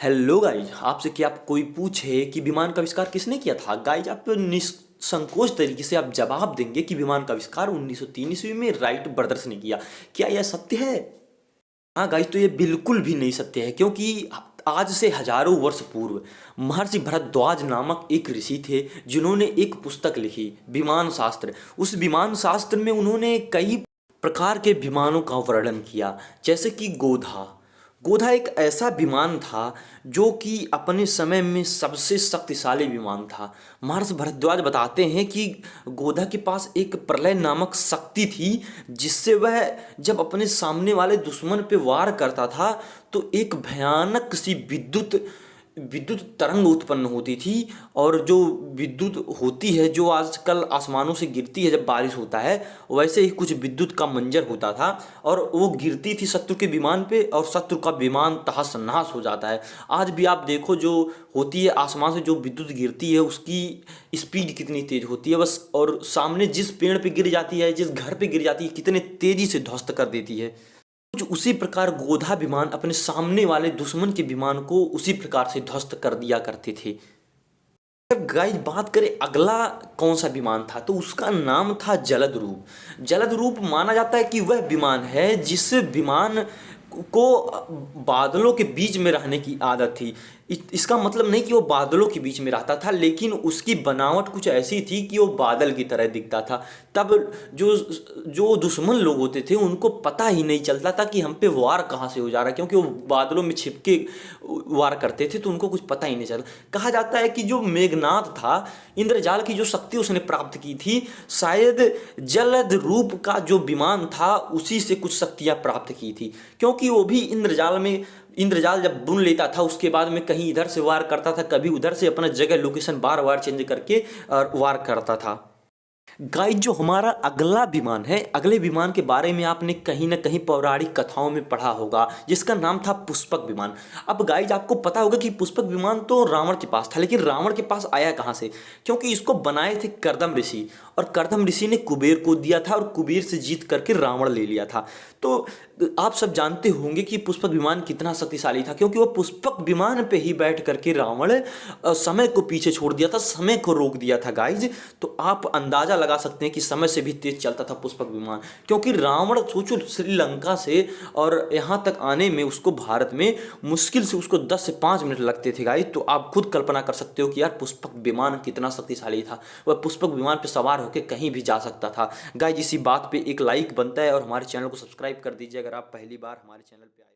Hello guys, आपसे क्या आप कोई पूछे कि विमान का आविष्कार किसने किया था? गाइज आप निसंकोच तरीके से आप जवाब देंगे कि विमान का आविष्कार 1903 ईस्वी में राइट ब्रदर्स ने किया। क्या यह सत्य है? हाँ गाइज, तो ये बिल्कुल भी नहीं सत्य है, क्योंकि आज से हजारों वर्ष पूर्व महर्षि भरद्वाज नामक एक ऋषि थे जिन्होंने एक पुस्तक लिखी, विमान शास्त्र। उस विमान शास्त्र में उन्होंने कई प्रकार के विमानों का वर्णन किया, जैसे कि गोधा। गोधा एक ऐसा विमान था जो कि अपने समय में सबसे शक्तिशाली विमान था। महर्षि भरद्वाज बताते हैं कि गोधा के पास एक प्रलय नामक शक्ति थी, जिससे वह जब अपने सामने वाले दुश्मन पे वार करता था तो एक भयानक सी विद्युत तरंग उत्पन्न होती थी। और जो विद्युत होती है, जो आजकल आसमानों से गिरती है जब बारिश होता है, वैसे ही कुछ विद्युत का मंजर होता था और वो गिरती थी शत्रु के विमान पे और शत्रु का विमान तहस नहस हो जाता है। आज भी आप देखो, जो होती है आसमान से जो विद्युत गिरती है उसकी स्पीड कितनी तेज होती है बस, और सामने जिस पेड़ पे गिर जाती है, जिस घर पे गिर जाती है, कितने तेजी से ध्वस्त कर देती है। कुछ उसी प्रकार गोधा विमान अपने सामने वाले दुश्मन के विमान को उसी प्रकार से ध्वस्त कर दिया करते थे। जब गाइस बात करें अगला कौन सा विमान था, तो उसका नाम था जलद रूप। जलद रूप माना जाता है कि वह विमान है जिस विमान को बादलों के बीच में रहने की आदत थी। इसका मतलब नहीं कि वो बादलों के बीच में रहता था, लेकिन उसकी बनावट कुछ ऐसी थी कि वो बादल की तरह दिखता था। तब जो जो दुश्मन लोग होते थे उनको पता ही नहीं चलता था कि हम पे वार कहाँ से हो जा रहा है, क्योंकि वो बादलों में छिपके वार करते थे, तो उनको कुछ पता ही नहीं चला। कहा जाता है कि जो मेघनाद था, इंद्रजाल की जो शक्ति उसने प्राप्त की थी, शायद जलद रूप का जो विमान था उसी से कुछ शक्तियाँ प्राप्त की थी, क्योंकि वो भी इंद्रजाल जब बुन लेता था उसके बाद में कहीं इधर से वार करता था, कभी उधर से, अपना जगह लोकेशन बार बार चेंज करके वार करता था। गाइस, जो हमारा अगला विमान है, अगले विमान के बारे में आपने कहीं ना कहीं पौराणिक कथाओं में पढ़ा होगा, जिसका नाम था पुष्पक विमान। अब गाइस, आपको पता होगा कि पुष्पक विमान तो रावण के पास था, लेकिन रावण के पास आया कहाँ से? क्योंकि इसको बनाए थे कर्दम ऋषि, और कर्दम ऋषि ने कुबेर को दिया था और कुबेर से जीत करके रावण ले लिया था। तो आप सब जानते होंगे कि पुष्पक विमान कितना शक्तिशाली था, क्योंकि वो पुष्पक विमान पे ही बैठ करके रावण समय को पीछे छोड़ दिया था, समय को रोक दिया था। गाइज, तो आप अंदाजा लगा सकते हैं कि समय से भी तेज चलता था पुष्पक विमान, क्योंकि रावण सोचो श्रीलंका से और यहाँ तक आने में उसको भारत में मुश्किल से उसको 10 से 5 मिनट लगते थे। गाइज, तो आप खुद कल्पना कर सकते हो कि यार पुष्पक विमान कितना शक्तिशाली था। वह पुष्पक विमान पर सवार होकर कहीं भी जा सकता था। गाइज, इसी बात पे एक लाइक बनता है और हमारे चैनल को सब्सक्राइब कर दीजिए अगर आप पहली बार हमारे चैनल पे आए।